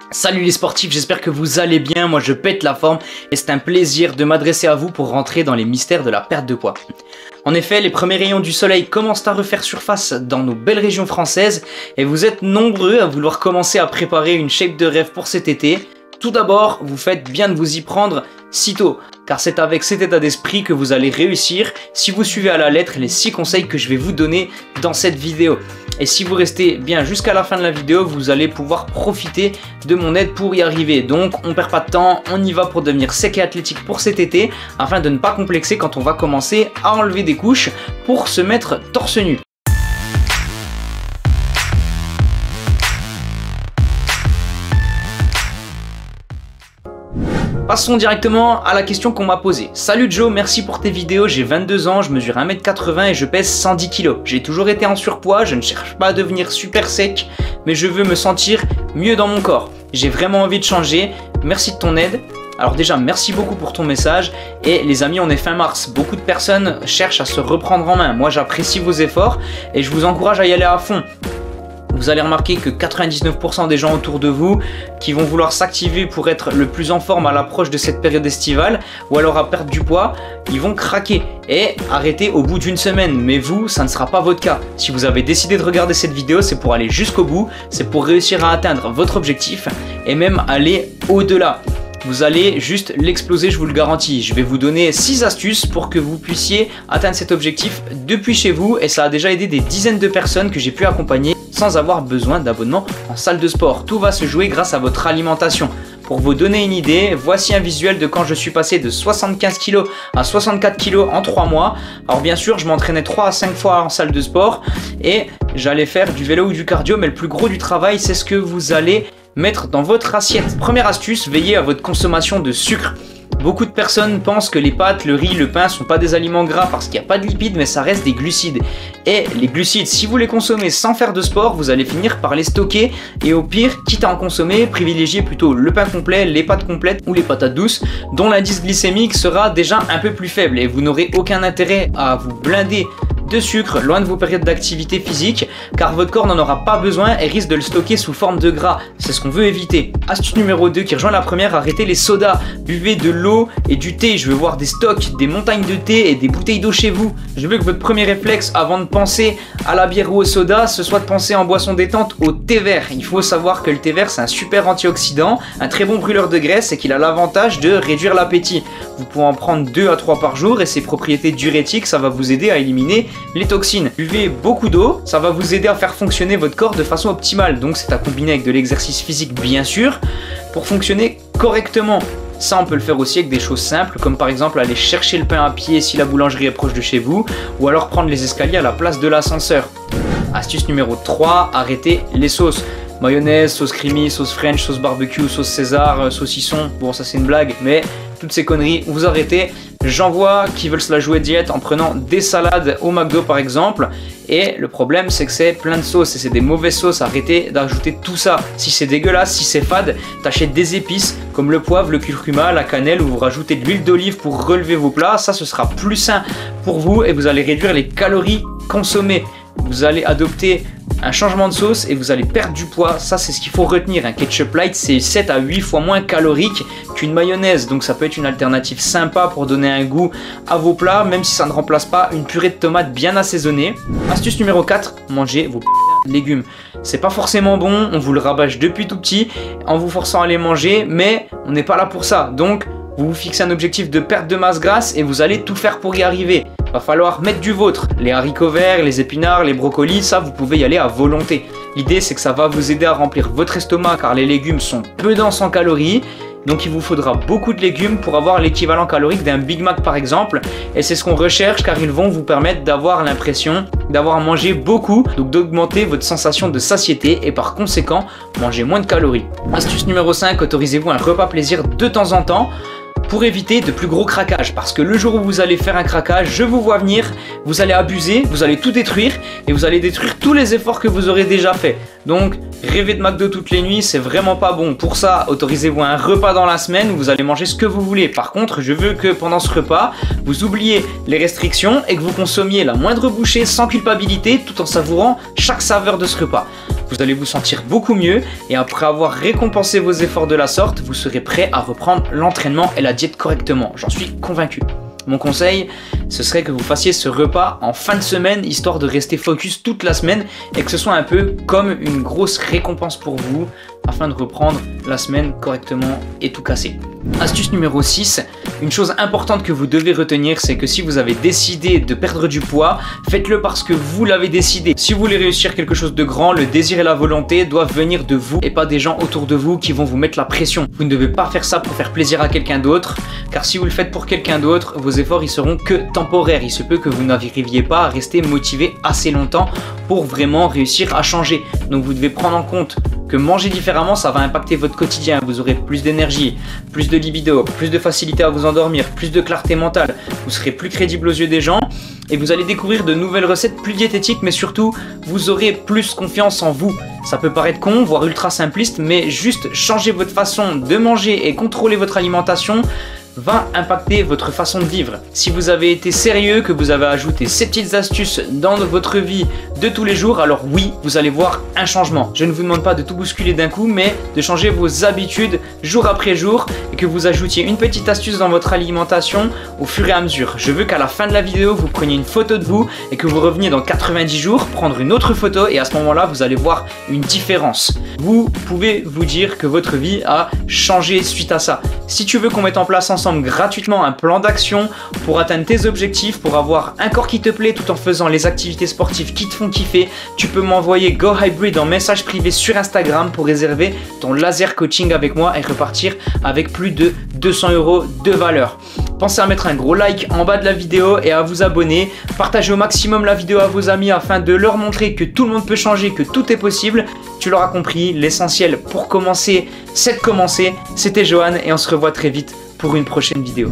Salut les sportifs, j'espère que vous allez bien, moi je pète la forme et c'est un plaisir de m'adresser à vous pour rentrer dans les mystères de la perte de poids. En effet, les premiers rayons du soleil commencent à refaire surface dans nos belles régions françaises et vous êtes nombreux à vouloir commencer à préparer une shape de rêve pour cet été. Tout d'abord, vous faites bien de vous y prendre sitôt, car c'est avec cet état d'esprit que vous allez réussir si vous suivez à la lettre les 6 conseils que je vais vous donner dans cette vidéo. Et si vous restez bien jusqu'à la fin de la vidéo, vous allez pouvoir profiter de mon aide pour y arriver. Donc on perd pas de temps, on y va pour devenir sec et athlétique pour cet été, afin de ne pas complexer quand on va commencer à enlever des couches pour se mettre torse nu. Passons directement à la question qu'on m'a posée. Salut Joe, merci pour tes vidéos, j'ai 22 ans, je mesure 1m80 et je pèse 110 kg. J'ai toujours été en surpoids, je ne cherche pas à devenir super sec, mais je veux me sentir mieux dans mon corps. J'ai vraiment envie de changer, merci de ton aide. Alors déjà, merci beaucoup pour ton message. Et les amis, on est fin mars, beaucoup de personnes cherchent à se reprendre en main. Moi, j'apprécie vos efforts et je vous encourage à y aller à fond. Vous allez remarquer que 99% des gens autour de vous qui vont vouloir s'activer pour être le plus en forme à l'approche de cette période estivale ou alors à perdre du poids, ils vont craquer et arrêter au bout d'une semaine. Mais vous, ça ne sera pas votre cas. Si vous avez décidé de regarder cette vidéo, c'est pour aller jusqu'au bout, c'est pour réussir à atteindre votre objectif et même aller au-delà. Vous allez juste l'exploser, je vous le garantis. Je vais vous donner 6 astuces pour que vous puissiez atteindre cet objectif depuis chez vous et ça a déjà aidé des dizaines de personnes que j'ai pu accompagner sans avoir besoin d'abonnement en salle de sport. Tout va se jouer grâce à votre alimentation. Pour vous donner une idée, voici un visuel de quand je suis passé de 75 kg à 64 kg en 3 mois. Alors bien sûr, je m'entraînais 3 à 5 fois en salle de sport et j'allais faire du vélo ou du cardio, mais le plus gros du travail, c'est ce que vous allez mettre dans votre assiette. Première astuce, veillez à votre consommation de sucre. Beaucoup de personnes pensent que les pâtes, le riz, le pain ne sont pas des aliments gras parce qu'il n'y a pas de lipides, mais ça reste des glucides. Et les glucides, si vous les consommez sans faire de sport, vous allez finir par les stocker. Et au pire, quitte à en consommer, privilégiez plutôt le pain complet, les pâtes complètes ou les patates douces, dont l'indice glycémique sera déjà un peu plus faible. Et vous n'aurez aucun intérêt à vous blinder de sucre loin de vos périodes d'activité physique, car votre corps n'en aura pas besoin et risque de le stocker sous forme de gras. C'est ce qu'on veut éviter. Astuce numéro 2 qui rejoint la première, arrêtez les sodas. Buvez de l'eau et du thé. Je veux voir des stocks, des montagnes de thé et des bouteilles d'eau chez vous. Je veux que votre premier réflexe avant de penser à la bière ou au soda, ce soit de penser en boisson détente au thé vert. Il faut savoir que le thé vert, c'est un super antioxydant, un très bon brûleur de graisse et qu'il a l'avantage de réduire l'appétit. Vous pouvez en prendre 2 à 3 par jour et ses propriétés diurétiques, ça va vous aider à éliminer les toxines. Buvez beaucoup d'eau, ça va vous aider à faire fonctionner votre corps de façon optimale. Donc c'est à combiner avec de l'exercice physique bien sûr pour fonctionner correctement. Ça on peut le faire aussi avec des choses simples comme par exemple aller chercher le pain à pied si la boulangerie est proche de chez vous ou alors prendre les escaliers à la place de l'ascenseur. Astuce numéro 3, arrêtez les sauces. Mayonnaise, sauce creamy, sauce French, sauce barbecue, sauce César, saucisson. Bon ça c'est une blague mais toutes ces conneries vous arrêtez. J'en vois qui veulent se la jouer diète en prenant des salades au McDo par exemple. Et le problème c'est que c'est plein de sauces et c'est des mauvaises sauces. Arrêtez d'ajouter tout ça. Si c'est dégueulasse, si c'est fade, t'achètes des épices comme le poivre, le curcuma, la cannelle ou vous rajoutez de l'huile d'olive pour relever vos plats. Ça ce sera plus sain pour vous et vous allez réduire les calories consommées. Vous allez adopter un changement de sauce et vous allez perdre du poids. Ça c'est ce qu'il faut retenir. Un ketchup light c'est 7 à 8 fois moins calorique qu'une mayonnaise. Donc ça peut être une alternative sympa pour donner un goût à vos plats, même si ça ne remplace pas une purée de tomates bien assaisonnée. Astuce numéro 4, mangez vos légumes. C'est pas forcément bon, on vous le rabâche depuis tout petit en vous forçant à les manger, mais on n'est pas là pour ça. Donc vous vous fixez un objectif de perte de masse grasse et vous allez tout faire pour y arriver. Va falloir mettre du vôtre. Les haricots verts, les épinards, les brocolis, ça vous pouvez y aller à volonté. L'idée c'est que ça va vous aider à remplir votre estomac car les légumes sont peu denses en calories. Donc il vous faudra beaucoup de légumes pour avoir l'équivalent calorique d'un Big Mac par exemple. Et c'est ce qu'on recherche car ils vont vous permettre d'avoir l'impression d'avoir mangé beaucoup. Donc d'augmenter votre sensation de satiété et par conséquent manger moins de calories. Astuce numéro 5, autorisez-vous un repas plaisir de temps en temps. Pour éviter de plus gros craquages, parce que le jour où vous allez faire un craquage, je vous vois venir, vous allez abuser, vous allez tout détruire et vous allez détruire tous les efforts que vous aurez déjà fait. Donc rêver de McDo toutes les nuits, c'est vraiment pas bon. Pour ça, autorisez-vous un repas dans la semaine où vous allez manger ce que vous voulez. Par contre, je veux que pendant ce repas, vous oubliez les restrictions et que vous consommiez la moindre bouchée sans culpabilité tout en savourant chaque saveur de ce repas. Vous allez vous sentir beaucoup mieux et après avoir récompensé vos efforts de la sorte, vous serez prêt à reprendre l'entraînement et la diète correctement. J'en suis convaincu. Mon conseil, ce serait que vous fassiez ce repas en fin de semaine, histoire de rester focus toute la semaine et que ce soit un peu comme une grosse récompense pour vous, afin de reprendre la semaine correctement et tout casser. Astuce numéro 6, une chose importante que vous devez retenir, c'est que si vous avez décidé de perdre du poids, faites-le parce que vous l'avez décidé. Si vous voulez réussir quelque chose de grand, le désir et la volonté doivent venir de vous et pas des gens autour de vous qui vont vous mettre la pression. Vous ne devez pas faire ça pour faire plaisir à quelqu'un d'autre, car si vous le faites pour quelqu'un d'autre, vos efforts ils seront que temporaires. Il se peut que vous n'arriviez pas à rester motivé assez longtemps pour vraiment réussir à changer. Donc vous devez prendre en compte que manger différemment, ça va impacter votre quotidien. Vous aurez plus d'énergie, plus de libido, plus de facilité à vous endormir, plus de clarté mentale. Vous serez plus crédible aux yeux des gens et vous allez découvrir de nouvelles recettes plus diététiques, mais surtout, vous aurez plus confiance en vous. Ça peut paraître con, voire ultra simpliste, mais juste changer votre façon de manger et contrôler votre alimentation va impacter votre façon de vivre. Si vous avez été sérieux, que vous avez ajouté ces petites astuces dans votre vie de tous les jours, alors oui, vous allez voir un changement. Je ne vous demande pas de tout bousculer d'un coup, mais de changer vos habitudes jour après jour et que vous ajoutiez une petite astuce dans votre alimentation au fur et à mesure. Je veux qu'à la fin de la vidéo, vous preniez une photo de vous et que vous reveniez dans 90 jours, prendre une autre photo et à ce moment-là, vous allez voir une différence. Vous pouvez vous dire que votre vie a changé suite à ça. Si tu veux qu'on mette en place ensemble gratuitement un plan d'action pour atteindre tes objectifs, pour avoir un corps qui te plaît tout en faisant les activités sportives qui te font kiffer, tu peux m'envoyer Go Hybrid en message privé sur Instagram pour réserver ton laser coaching avec moi et repartir avec plus de 200 € de valeur. Pensez à mettre un gros like en bas de la vidéo et à vous abonner. Partagez au maximum la vidéo à vos amis afin de leur montrer que tout le monde peut changer, que tout est possible. Tu l'auras compris, l'essentiel pour commencer, c'est de commencer. C'était Johan et on se revoit très vite pour une prochaine vidéo.